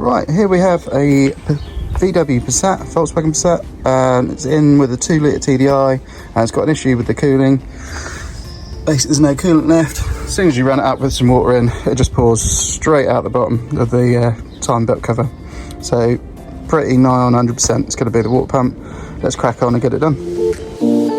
Right, here we have a VW Passat, Volkswagen Passat. It's in with a 2 litre TDI and it's got an issue with the cooling. Basically there's no coolant left. As soon as you run it up with some water in, it just pours straight out the bottom of the time belt cover. So pretty nigh on 100% it's going to be the water pump. Let's crack on and get it done.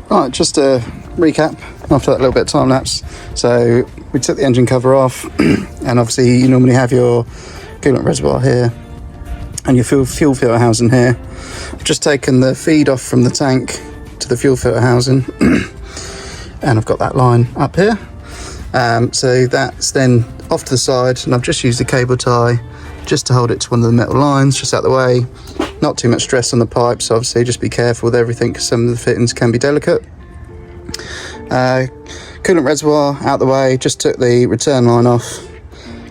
Right, just to recap after that little bit of time lapse. So we took the engine cover off and obviously you normally have your coolant reservoir here and your fuel filter housing here. I've just taken the feed off from the tank to the fuel filter housing and I've got that line up here. So that's then off to the side and I've just used a cable tie just to hold it to one of the metal lines just out the way. Not too much stress on the pipes, obviously just be careful with everything because some of the fittings can be delicate. Coolant reservoir out the way, just took the return line off,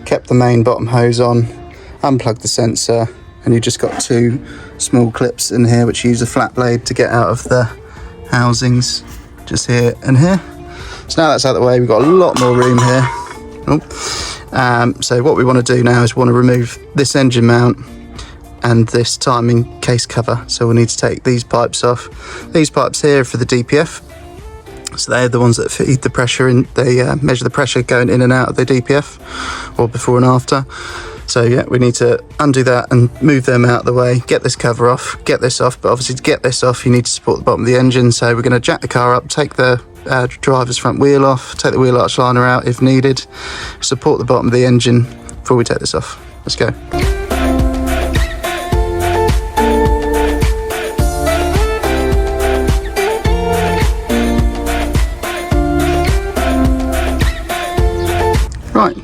kept the main bottom hose on, unplugged the sensor, and you just got 2 small clips in here which use a flat blade to get out of the housings just here and here. So now that's out the way, we've got a lot more room here. So what we want to do now is we want to remove this engine mount and this timing case cover. So we need to take these pipes off. These pipes here are for the DPF. So they're the ones that feed the pressure in, they measure the pressure going in and out of the DPF or before and after. So yeah, we need to undo that and move them out of the way, get this cover off, get this off, but obviously to get this off you need to support the bottom of the engine. So we're going to jack the car up, take the driver's front wheel off, take the wheel arch liner out if needed, support the bottom of the engine before we take this off. Let's go. Right,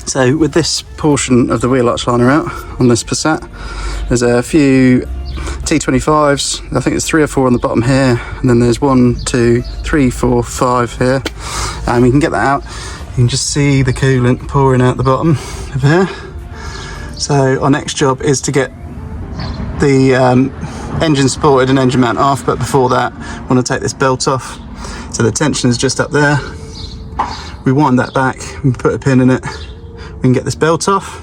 so with this portion of the wheel arch liner out on this Passat, there's a few T25s, I think there's 3 or 4 on the bottom here, and then there's 1, 2, 3, 4, 5 here. You can get that out, you can just see the coolant pouring out the bottom of here. So our next job is to get the engine supported and engine mount off, but before that I want to take this belt off. So the tension is just up there. We wind that back and put a pin in it. We can get this belt off.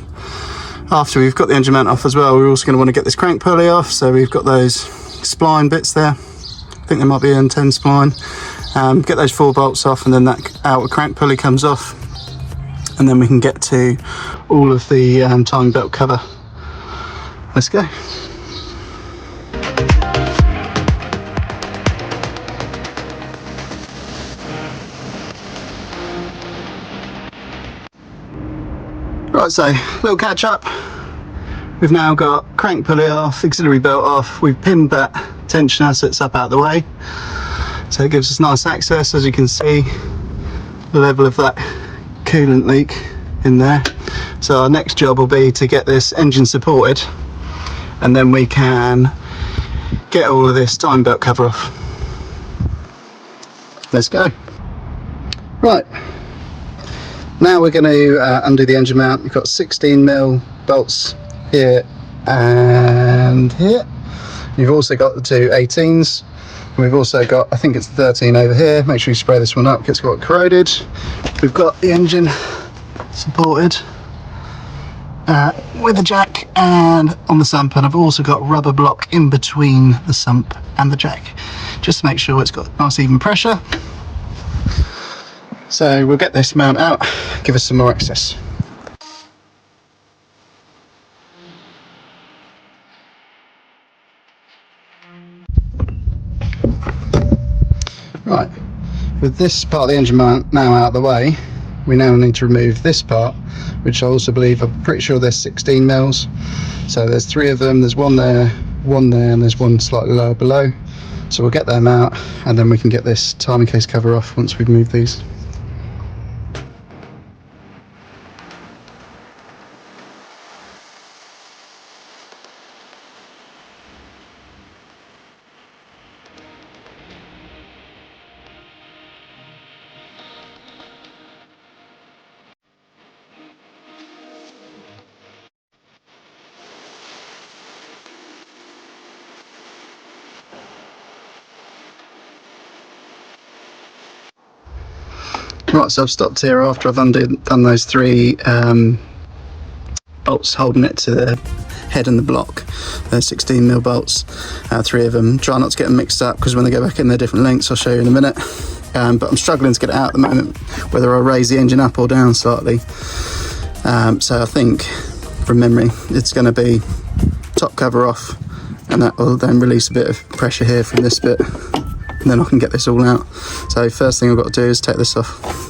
After we've got the engine mount off as well, we're also going to want to get this crank pulley off. So we've got those spline bits there. I think there might be an N10 spline. Get those 4 bolts off and then that outer crank pulley comes off. And then we can get to all of the timing belt cover. Let's go. Right, so little catch up. We've now got crank pulley off, auxiliary belt off. We've pinned that tensioner so it's up out of the way. So it gives us nice access, as you can see, the level of that coolant leak in there. So our next job will be to get this engine supported and then we can get all of this timing belt cover off. Let's go. Right. Now we're going to undo the engine mount. We've got 16mm bolts here and here. You've also got the 2 18s. We've also got, I think it's 13 over here. Make sure you spray this one up because it's got corroded. We've got the engine supported with the jack and on the sump, and I've also got rubber block in between the sump and the jack just to make sure it's got nice even pressure. So we'll get this mount out, give us some more access. Right, with this part of the engine mount now out of the way, we now need to remove this part, which I also believe, I'm pretty sure there's 16 mils. So there's 3 of them, there's one there, and there's one slightly lower below. So we'll get them out and then we can get this timing case cover off once we've moved these. Right, so I've stopped here after I've done those 3 bolts holding it to the head and the block. They're 16mm bolts, 3 of them. Try not to get them mixed up, because when they go back in, they're different lengths. I'll show you in a minute. But I'm struggling to get it out at the moment, whether I raise the engine up or down slightly. So I think, from memory, it's going to be top cover off, and that will then release a bit of pressure here from this bit, and then I can get this all out. So first thing I've got to do is take this off.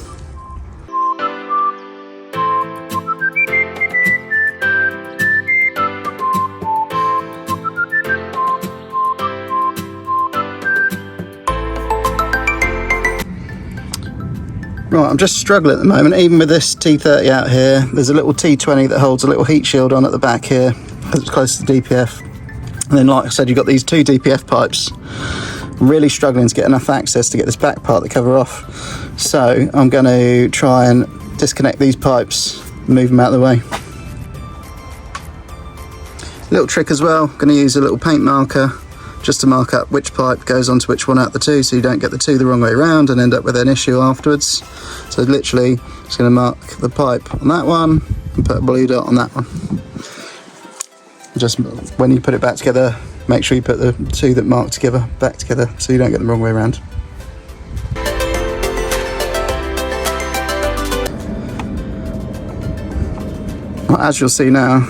Right, I'm just struggling at the moment, even with this T30 out here. There's a little T20 that holds a little heat shield on at the back here, because it's close to the DPF. And then, like I said, you've got these 2 DPF pipes. I'm really struggling to get enough access to get this back part, the cover off. So I'm going to try and disconnect these pipes, move them out of the way. Little trick as well, I'm going to use a little paint marker just to mark up which pipe goes onto which one out the 2, so you don't get the 2 the wrong way around and end up with an issue afterwards. So literally just going to mark the pipe on that one and put a blue dot on that one. Just when you put it back together, make sure you put the 2 that mark together back together, so you don't get them the wrong way around. Well, as you'll see now,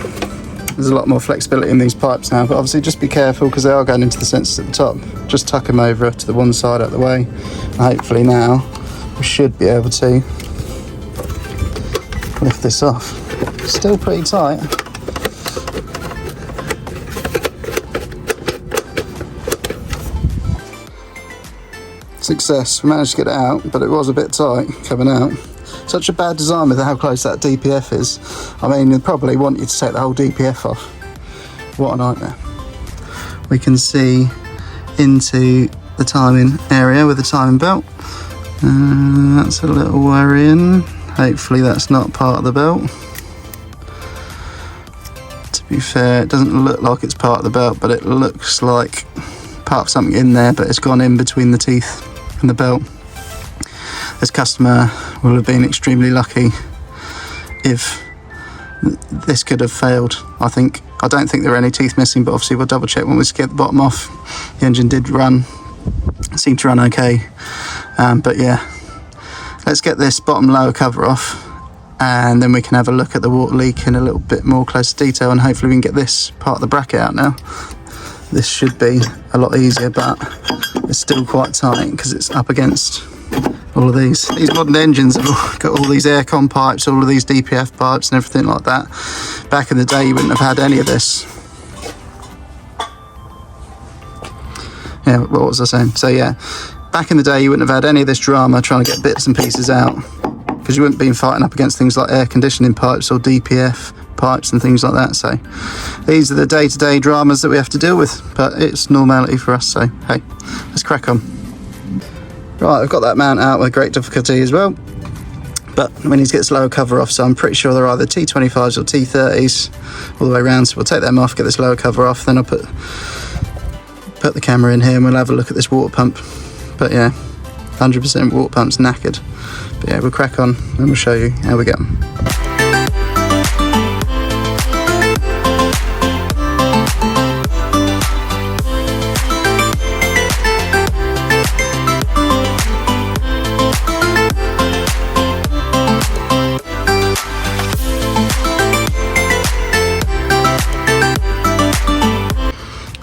there's a lot more flexibility in these pipes now, but obviously just be careful, because they are going into the sensors at the top. Just tuck them over to the one side out the way, and hopefully now we should be able to lift this off. Still pretty tight. Success, we managed to get it out, but it was a bit tight coming out. Such a bad design with how close that DPF is. I mean, they probably want you to take the whole DPF off. What a nightmare. We can see into the timing area with the timing belt. That's a little worrying. Hopefully that's not part of the belt. To be fair, it doesn't look like it's part of the belt, but it looks like part of something in there, but it's gone in between the teeth and the belt. This customer will have been extremely lucky if this could have failed, I think. I don't think there are any teeth missing, but obviously we'll double check when we get the bottom off. The engine did run, seemed to run okay. But yeah, let's get this bottom lower cover off, and then we can have a look at the water leak in a little bit more closer detail, and hopefully we can get this part of the bracket out now. This should be a lot easier, but it's still quite tight because it's up against all of these. These modern engines have got all these aircon pipes, all of these DPF pipes and everything like that. Back in the day you wouldn't have had any of this. Yeah, what was I saying? So yeah, back in the day you wouldn't have had any of this drama trying to get bits and pieces out, because you wouldn't have been fighting up against things like air conditioning pipes or DPF pipes and things like that. So these are the day-to-day dramas that we have to deal with, but it's normality for us, so hey, let's crack on. Right, I've got that mount out with great difficulty as well, but we need to get this lower cover off, so I'm pretty sure they're either T25s or T30s all the way around, so we'll take them off, get this lower cover off, then I'll put the camera in here and we'll have a look at this water pump. But yeah, 100% water pump's knackered, but yeah, we'll crack on and we'll show you how we get on.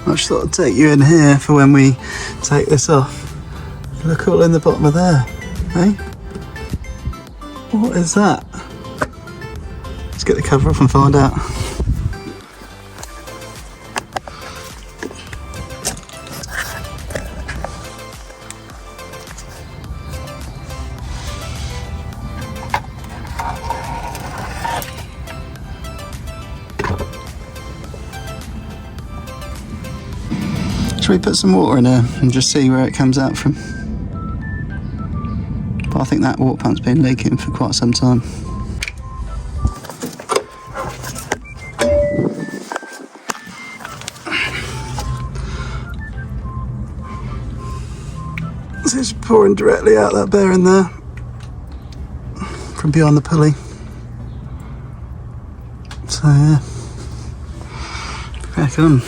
I just thought I'd take you in here for when we take this off. Look all in the bottom of there, eh? What is that? Let's get the cover off and find out. Should we put some water in there and just see where it comes out from? But I think that water pump's been leaking for quite some time. So it's pouring directly out that bearing there. from behind the pulley. So yeah, crack on.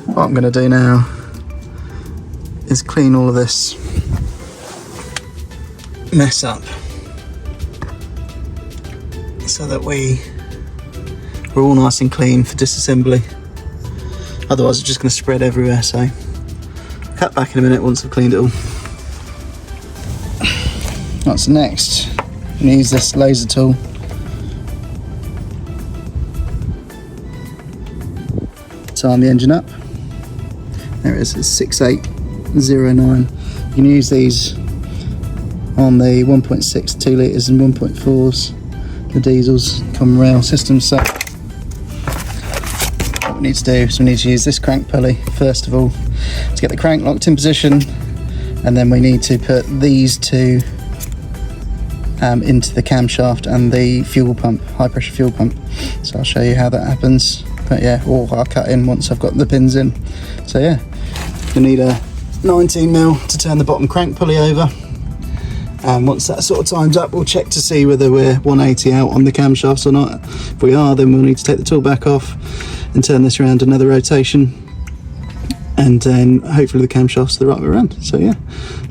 What I'm going to do now is clean all of this mess up so that we're all nice and clean for disassembly. Otherwise it's just going to spread everywhere, so cut back in a minute once I've cleaned it all. Right, so next I'm going to use this laser tool to arm the engine up. There it is, it's 6809. You can use these on the 1.6 2 litres and 1.4s, the diesels, common rail systems. So what we need to do is we need to use this crank pulley first of all to get the crank locked in position, and then we need to put these two into the camshaft and the fuel pump, high pressure fuel pump. So I'll show you how that happens, but yeah, or I'll cut in once I've got the pins in. So yeah, you'll need a 19mm to turn the bottom crank pulley over, and once that sort of times up, we'll check to see whether we're 180 out on the camshafts or not. If we are, then we'll need to take the tool back off and turn this around another rotation, and then hopefully the camshaft's the right way around. So yeah,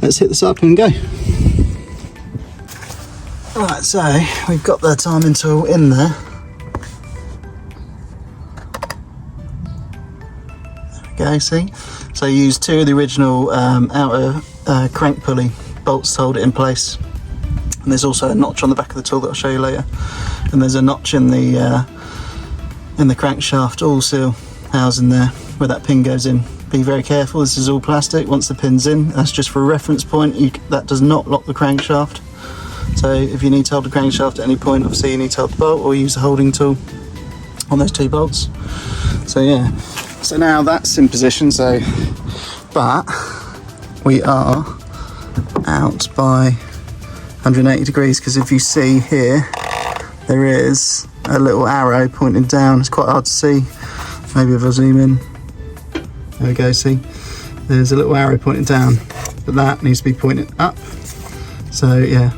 let's hit the cycle and go. Right, so we've got the timing tool in there. There we go, see? So I used two of the original outer crank pulley bolts to hold it in place. And there's also a notch on the back of the tool that I'll show you later. And there's a notch in the crankshaft all seal housing there where that pin goes in. Be very careful, this is all plastic. Once the pin's in, that's just for a reference point. That does not lock the crankshaft. So if you need to hold the crankshaft at any point, obviously you need to hold the bolt or use the holding tool on those two bolts. So yeah, so now that's in position. So, but we are out by 180 degrees, because if you see here, there is a little arrow pointing down. It's quite hard to see. Maybe if I zoom in, there we go, see? There's a little arrow pointing down, but that needs to be pointing up. So yeah,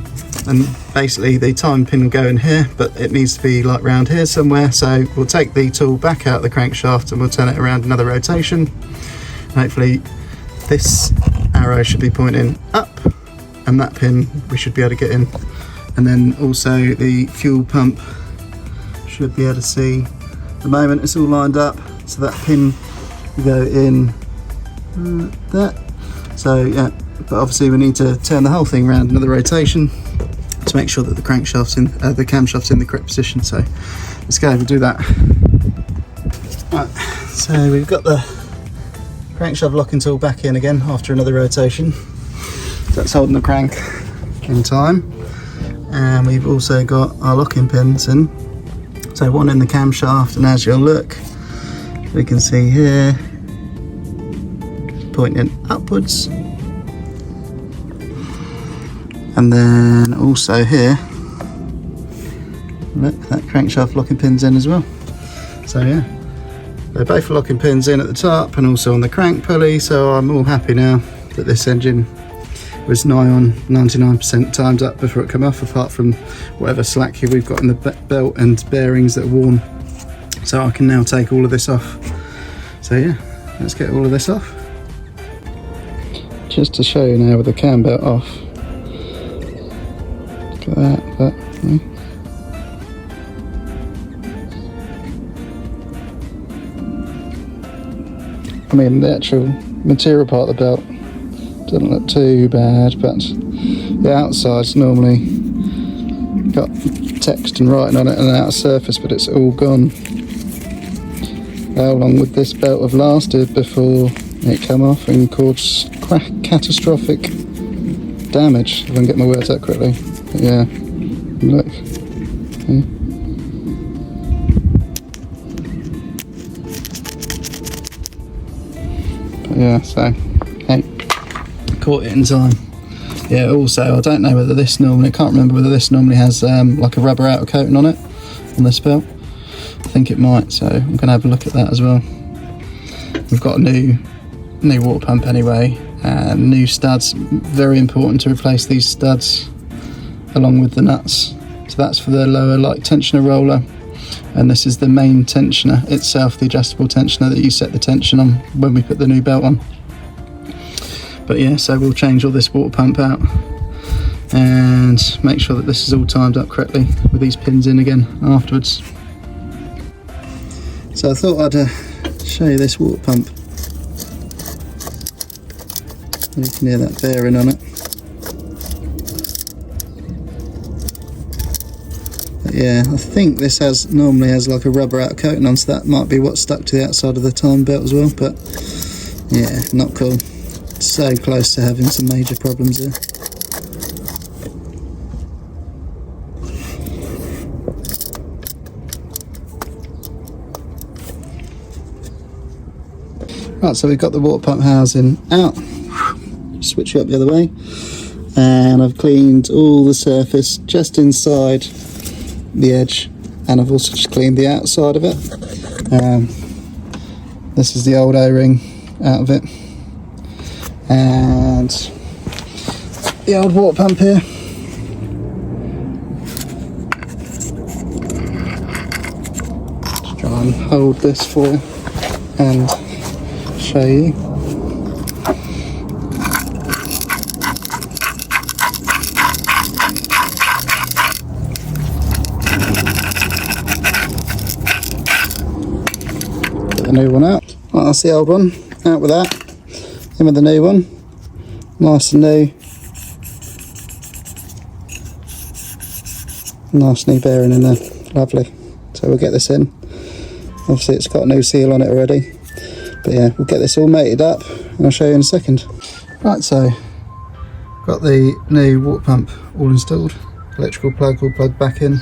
and basically the time pin will go in here, but it needs to be like round here somewhere. So we'll take the tool back out of the crankshaft and we'll turn it around another rotation. And hopefully this arrow should be pointing up, and that pin we should be able to get in. And then also the fuel pump should be able to see. At the moment it's all lined up, so that pin will go in there. So yeah, but obviously we need to turn the whole thing around another rotation to make sure that the crankshaft's in, the camshaft's in the correct position. So let's go and do that. Right, so we've got the crankshaft locking tool back in again after another rotation. So that's holding the crank in time, and we've also got our locking pins in. So one in the camshaft, and as you'll look, we can see here pointing upwards. And then also here, look, that crankshaft locking pin's in as well. So yeah, they're both locking pins in at the top and also on the crank pulley. So I'm all happy now that this engine was nigh on 99% times up before it came off, apart from whatever slack here we've got in the belt and bearings that are worn. So I can now take all of this off. So yeah, let's get all of this off. Just to show you now with the cam belt off. Look at that. Yeah. I mean, the actual material part of the belt doesn't look too bad, but the outside's normally got text and writing on it and an outer surface, but it's all gone. How long would this belt have lasted before it came off and caused catastrophic damage, if I can get my words out correctly? But yeah, look. Yeah. But yeah, so hey, caught it in time. Yeah, also I don't know whether this normally, I can't remember whether this normally has like a rubber outer coating on it, on this belt. I think it might, so I'm going to have a look at that as well. We've got a new water pump anyway, and new studs. Very important to replace these studs along with the nuts. So that's for the lower light tensioner roller, and this is the main tensioner itself, the adjustable tensioner that you set the tension on when we put the new belt on. But yeah, so we'll change all this water pump out and make sure that this is all timed up correctly with these pins in again afterwards. So I thought I'd show you this water pump. You can hear that bearing on it. But yeah, I think this normally has like a rubber out coating on, so that might be what's stuck to the outside of the time belt as well. But yeah, not cool. So close to having some major problems there. Right, so we've got the water pump housing out. Switch it up the other way, and I've cleaned all the surface just inside the edge, and I've also just cleaned the outside of it. This is the old O-ring out of it, and the old water pump here. Just try and hold this for you and show you. Get the new one out. Right, that's the old one out with that. In with the new one, nice and new. Nice new bearing in there, lovely. So we'll get this in. Obviously it's got a new seal on it already. But yeah, we'll get this all mated up and I'll show you in a second. Right, so got the new water pump all installed. Electrical plug all plugged back in.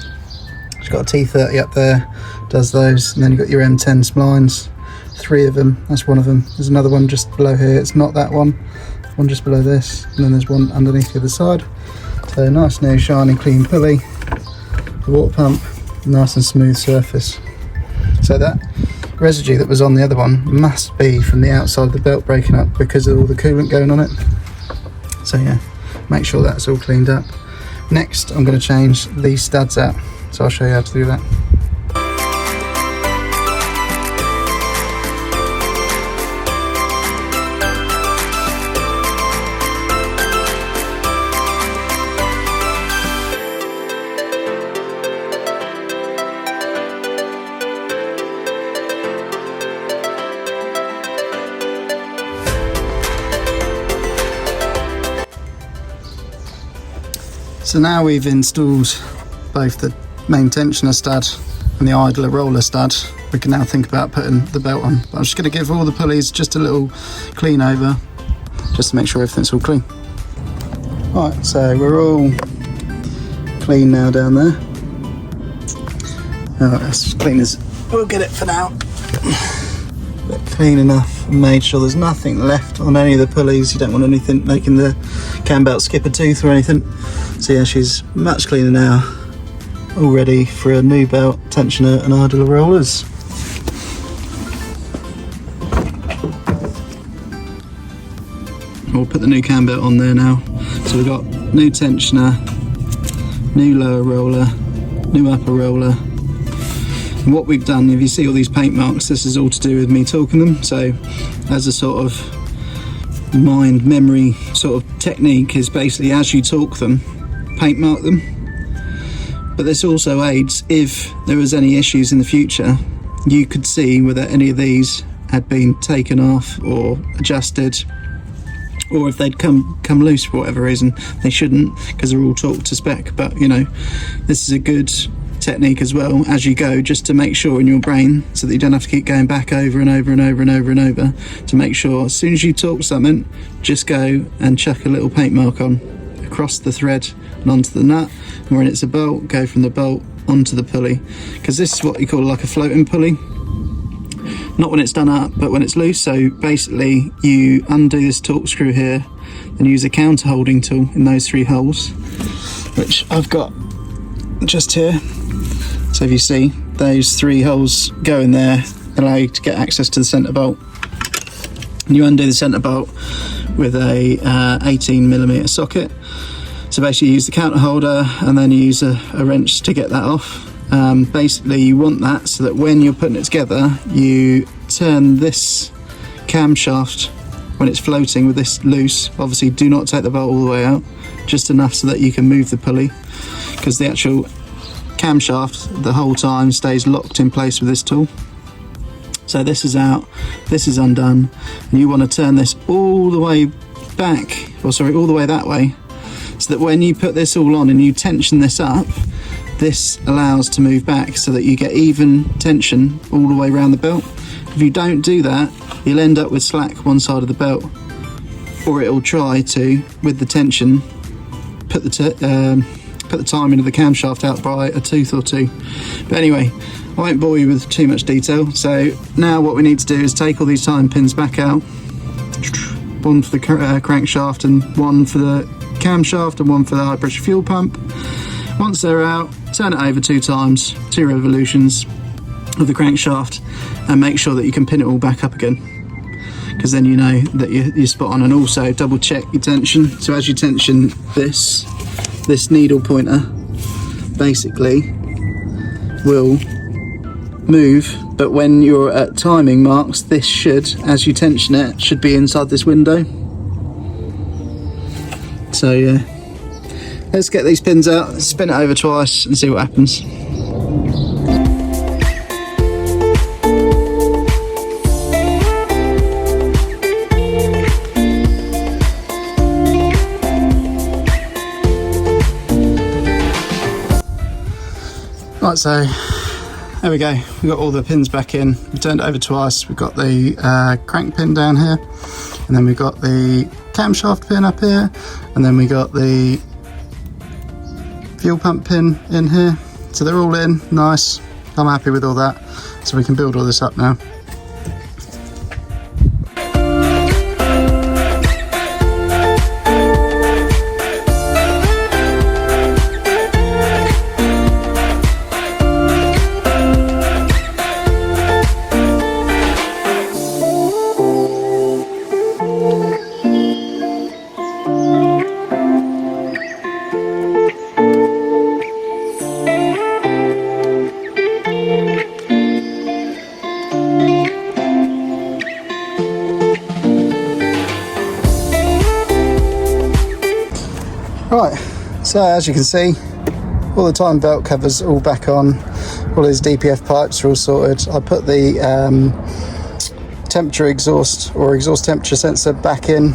It's got a T30 up there, does those, and then you've got your M10 splines. 3 of them, that's one of them. There's another one just below here, it's not that one. One just below this, and then there's one underneath the other side. So nice new shiny clean pulley. The water pump, nice and smooth surface. So that residue that was on the other one must be from the outside of the belt breaking up because of all the coolant going on it. So yeah, make sure that's all cleaned up. Next I'm going to change these studs out, so I'll show you how to do that. So now we've installed both the main tensioner stud and the idler roller stud, we can now think about putting the belt on. But I'm just going to give all the pulleys just a little clean over, just to make sure everything's all clean. Right, so we're all clean now down there. As clean as we'll get it for now. But clean enough, and made sure there's nothing left on any of the pulleys. You don't want anything making the Cambelt skip a tooth or anything. So yeah, she's much cleaner now, all ready for a new belt, tensioner and idler rollers. We'll put the new Cambelt on there now. So we've got new tensioner, new lower roller, new upper roller. And what we've done, if you see all these paint marks, this is all to do with me torquing them. So as a sort of mind memory sort of technique is basically as you torque them, paint mark them. But this also aids if there was any issues in the future, you could see whether any of these had been taken off or adjusted, or if they'd come loose for whatever reason. They shouldn't, because they're all torqued to spec, but you know, this is a good technique as well as you go, just to make sure in your brain, so that you don't have to keep going back over and over and over and over and over, to make sure as soon as you torque something, just go and chuck a little paint mark on across the thread and onto the nut, and when it's a bolt, go from the bolt onto the pulley, because this is what you call like a floating pulley. Not when it's done up, but when it's loose. So basically you undo this torque screw here and use a counter holding tool in those 3 holes, which I've got just here. So if you see, those 3 holes go in there, allow you to get access to the centre bolt. And you undo the centre bolt with a 18mm socket. So basically you use the counter holder and then you use a wrench to get that off. Basically you want that so that when you're putting it together, you turn this camshaft when it's floating with this loose. Obviously do not take the bolt all the way out, just enough so that you can move the pulley, because the actual camshaft the whole time stays locked in place with this tool. So this is out, this is undone, and you want to turn this all the way back, or sorry, all the way that way, so that when you put this all on and you tension this up, this allows to move back so that you get even tension all the way around the belt. If you don't do that, you'll end up with slack one side of the belt, or it'll try to, with the tension, put the timing of the camshaft out by a tooth or two. But anyway, I won't bore you with too much detail. So now what we need to do is take all these timing pins back out, one for the crankshaft and one for the camshaft and one for the high pressure fuel pump. Once they're out, turn it over 2 times, 2 revolutions of the crankshaft, and make sure that you can pin it all back up again, because then you know that you're spot on. And also double check your tension. So as you tension this needle pointer basically will move, but when you're at timing marks, this should, as you tension it, should be inside this window. So yeah, let's get these pins out, spin it over twice and see what happens. Right, so there we go, we've got all the pins back in, we turned it over twice, we've got the crank pin down here, and then we've got the camshaft pin up here, and then we got the fuel pump pin in here. So they're all in, nice, I'm happy with all that, so we can build all this up now. Right, so as you can see, all the time belt covers all back on, all these DPF pipes are all sorted. I put the temperature exhaust or exhaust temperature sensor back in.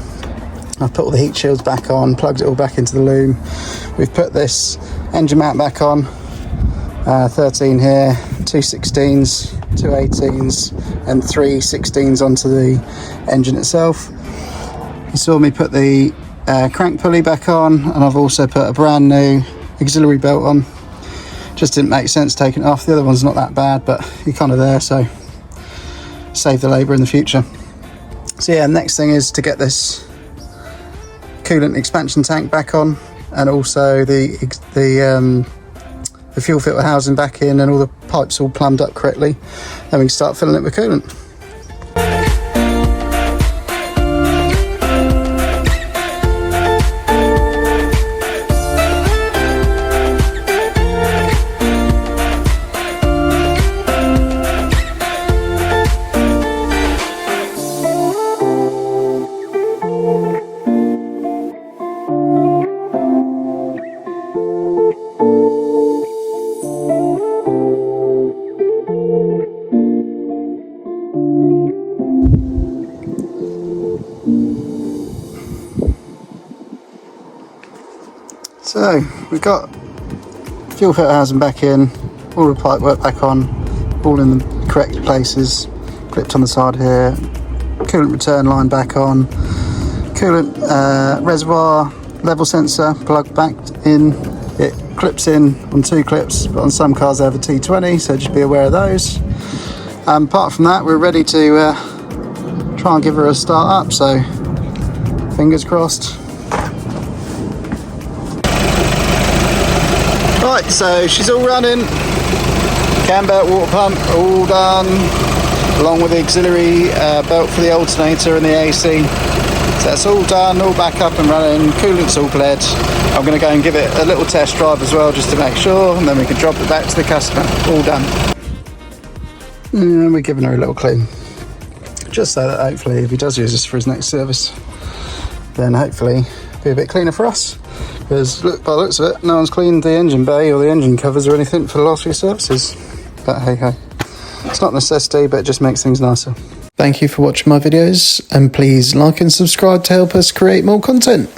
I've put all the heat shields back on, plugged it all back into the loom. We've put this engine mount back on, 13 here, 2 16s, 2 18s and 3 16s onto the engine itself. You saw me put the crank pulley back on, and I've also put a brand new auxiliary belt on. Just didn't make sense taking it off. The other one's not that bad, but you're kind of there, so save the labour in the future. So yeah, next thing is to get this coolant expansion tank back on, and also the fuel filter housing back in, and all the pipes all plumbed up correctly. Then we can start filling it with coolant. So we've got fuel filter housing back in, all the pipe work back on, all in the correct places, clipped on the side here, coolant return line back on, coolant reservoir level sensor plugged back in. It clips in on 2 clips, but on some cars they have a T20, so just be aware of those. Apart from that, we're ready to try and give her a start up, so fingers crossed. Right, so she's all running, Cambelt water pump all done, along with the auxiliary belt for the alternator and the AC. So that's all done, all back up and running, coolant's all bled. I'm going to go and give it a little test drive as well, just to make sure, and then we can drop it back to the customer. All done. And we're giving her a little clean, just so that hopefully if he does use this for his next service, then hopefully it'll be a bit cleaner for us. Because look, by the looks of it, no one's cleaned the engine bay or the engine covers or anything for the last few services. But hey ho, it's not a necessity, but it just makes things nicer. Thank you for watching my videos, and please like and subscribe to help us create more content.